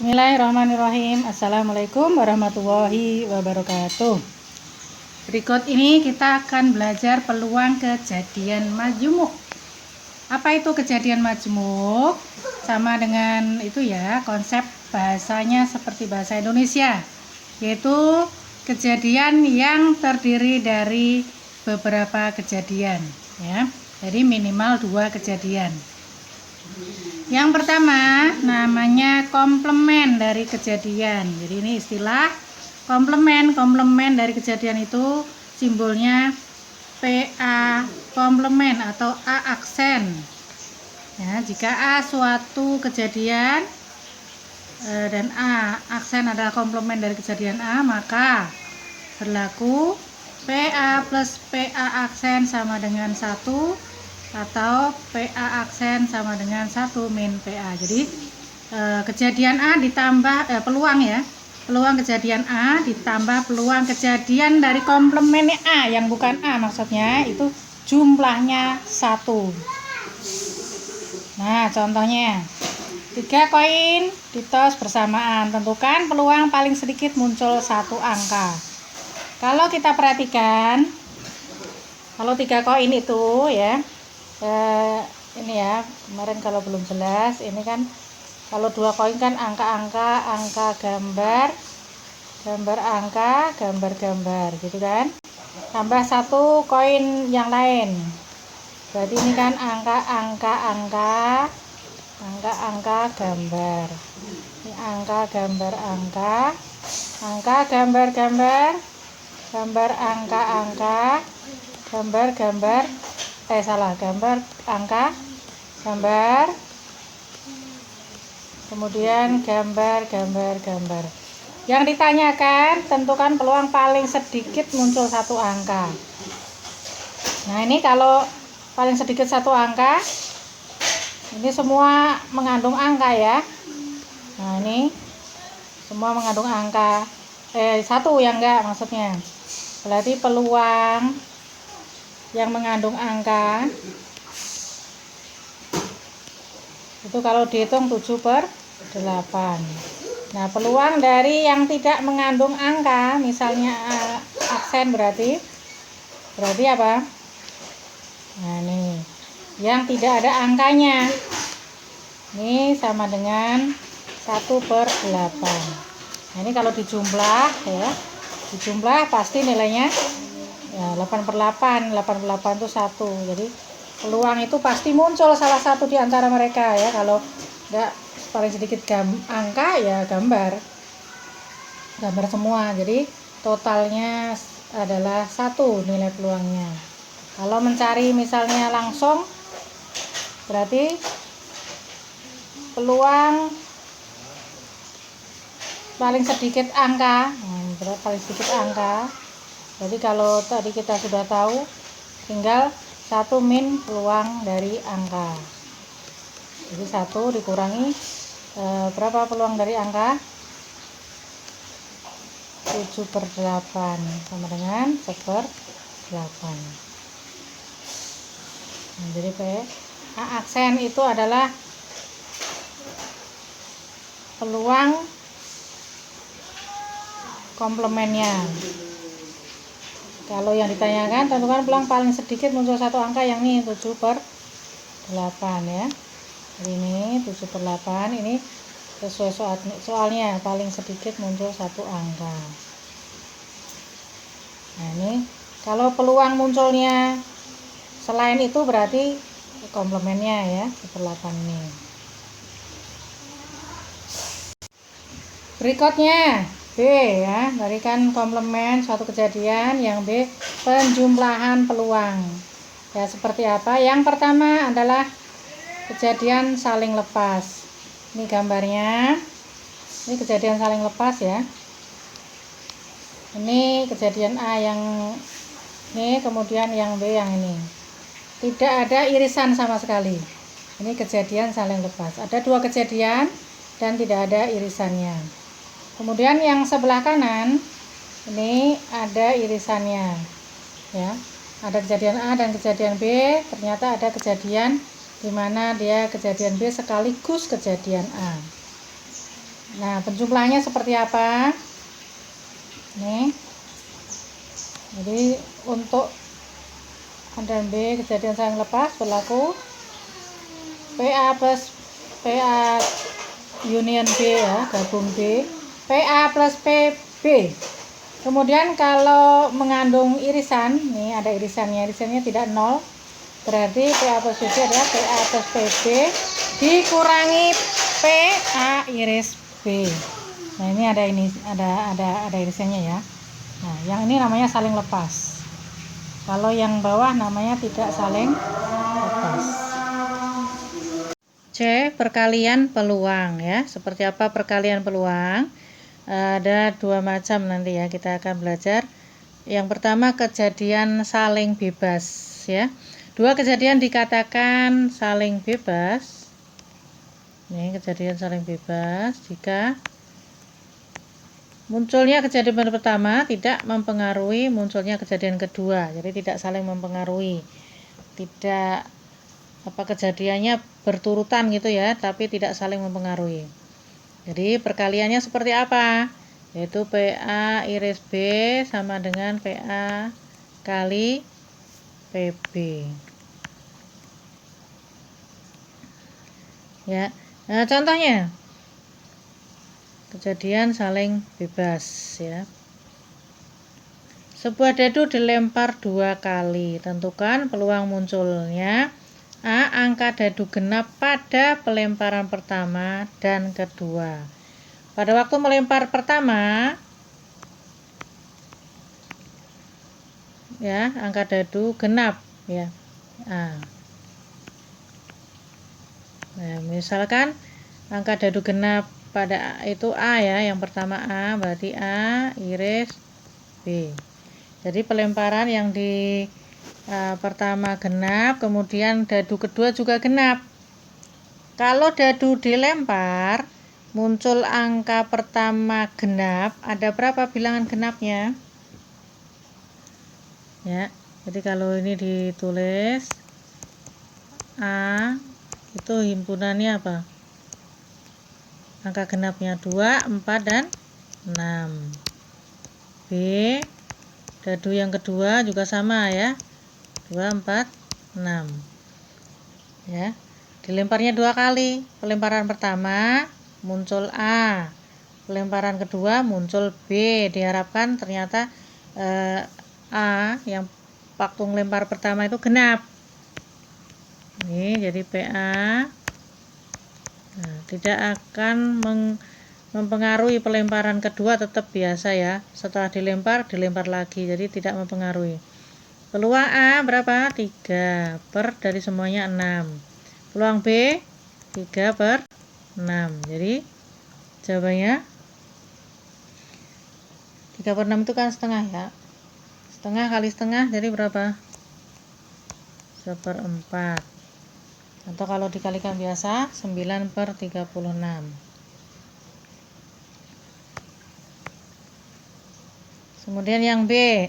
Bismillahirrahmanirrahim. Assalamualaikum warahmatullahi wabarakatuh. Berikut ini kita akan belajar peluang kejadian majmuk. Apa itu kejadian majmuk? Sama dengan itu ya, konsep bahasanya seperti bahasa Indonesia, yaitu kejadian yang terdiri dari beberapa kejadian ya. Jadi minimal 2 kejadian. Yang pertama namanya komplement dari kejadian. Jadi ini istilah komplement. Komplement dari kejadian itu simbolnya PA komplement atau A aksen. Ya, jika A suatu kejadian dan A aksen adalah komplement dari kejadian A, maka berlaku PA plus PA aksen sama dengan 1 atau PA aksen sama dengan 1 min PA. Jadi kejadian A ditambah peluang ya, peluang kejadian A ditambah peluang kejadian dari komplemennya A yang bukan A, maksudnya itu jumlahnya 1. Nah contohnya 3 koin ditos bersamaan, tentukan peluang paling sedikit muncul 1 angka. Kalau kita perhatikan, kalau 3 koin itu ya, ini ya, kemarin kalau belum jelas, ini kan kalau 2 koin kan angka-angka, angka gambar, gambar angka, gambar-gambar gitu kan, tambah 1 koin yang lain, berarti ini kan angka-angka, angka gambar, ini angka gambar angka, angka gambar-gambar, gambar angka-angka, gambar-gambar gambar angka, gambar, kemudian gambar. Yang ditanyakan tentukan peluang paling sedikit muncul 1 angka. Nah ini kalau paling sedikit 1 angka, ini semua mengandung angka ya. Nah ini semua mengandung angka, 1 yang enggak maksudnya. Berarti peluang yang mengandung angka itu kalau dihitung 7/8. Nah peluang dari yang tidak mengandung angka, misalnya aksen, berarti apa? Nah ini yang tidak ada angkanya, ini sama dengan 1/8. Nah ini kalau dijumlah ya, dijumlah pasti nilainya ya 8/8. 8/8 itu 1. Jadi peluang itu pasti muncul salah satu di antara mereka ya. Kalau enggak paling sedikit angka ya gambar semua. Jadi totalnya adalah 1 nilai peluangnya. Kalau mencari misalnya langsung, berarti peluang paling sedikit angka, jadi kalau tadi kita sudah tahu, tinggal 1 min peluang dari angka. Jadi 1 dikurangi berapa peluang dari angka? 7/8 sama dengan 1/8. Nah, jadi A aksen itu adalah peluang komplemennya. Kalau yang ditanyakan tentukan peluang paling sedikit muncul 1 angka, yang ini 7/8 ya. Jadi ini 7/8, ini sesuai soalnya paling sedikit muncul 1 angka. Nah ini kalau peluang munculnya selain itu berarti komplemennya ya 7/8 ini. Berikutnya B ya, berikan komplement suatu kejadian. Yang B, penjumlahan peluang. Ya seperti apa? Yang pertama adalah kejadian saling lepas. Ini gambarnya. Ini kejadian saling lepas ya. Ini kejadian A yang ini, kemudian yang B yang ini. Tidak ada irisan sama sekali. Ini kejadian saling lepas. Ada 2 kejadian dan tidak ada irisannya. Kemudian yang sebelah kanan ini ada irisannya ya, ada kejadian A dan kejadian B. Ternyata ada kejadian di mana dia kejadian B sekaligus kejadian A. Nah, penjumlahannya seperti apa? Nih. Jadi untuk A dan B kejadian saling lepas berlaku PA plus PA union B ya, gabung B, PA plus PB. Kemudian kalau mengandung irisan, nih ada irisannya tidak 0, berarti PA plus PB adalah PA plus PB dikurangi PA iris B. Nah, ini ada irisannya ya. Nah, yang ini namanya saling lepas. Kalau yang bawah namanya tidak saling lepas. C. Perkalian peluang ya. Seperti apa perkalian peluang? Ada dua macam nanti ya, kita akan belajar. Yang pertama kejadian saling bebas ya. Dua kejadian dikatakan saling bebas. Ini kejadian saling bebas jika munculnya kejadian pertama tidak mempengaruhi munculnya kejadian kedua, jadi tidak saling mempengaruhi, tidak kejadiannya berturutan gitu ya, tapi tidak saling mempengaruhi. Jadi perkaliannya seperti apa? Yaitu PA iris B sama dengan PA kali PB. Ya, nah, contohnya kejadian saling bebas ya. Sebuah dadu dilempar 2 kali. Tentukan peluang munculnya A. Angka dadu genap pada pelemparan pertama dan kedua. Pada waktu melempar pertama ya, angka dadu genap ya. A. Nah, misalkan angka dadu genap pada itu A ya, yang pertama A, berarti A iris B. Jadi pelemparan yang di pertama genap, kemudian dadu kedua juga genap. Kalau dadu dilempar muncul angka pertama genap, ada berapa bilangan genapnya? Ya, jadi kalau ini ditulis A itu himpunannya apa? Angka genapnya 2, 4, dan 6. B, dadu yang kedua juga sama ya, 2, 4, 6 ya. Dilemparnya 2 kali. Pelemparan pertama muncul A, pelemparan kedua muncul B. Diharapkan ternyata A yang waktu melempar pertama itu genap. Ini jadi PA. Nah, tidak akan mempengaruhi pelemparan kedua, tetap biasa ya. Setelah dilempar lagi, jadi tidak mempengaruhi. Peluang A berapa? 3 per dari semuanya 6. Peluang B 3 per 6. Jadi jawabannya 3 per 6 itu kan setengah ya. Setengah kali setengah jadi berapa? 1/4. Atau kalau dikalikan biasa 9 per 36. Kemudian yang B,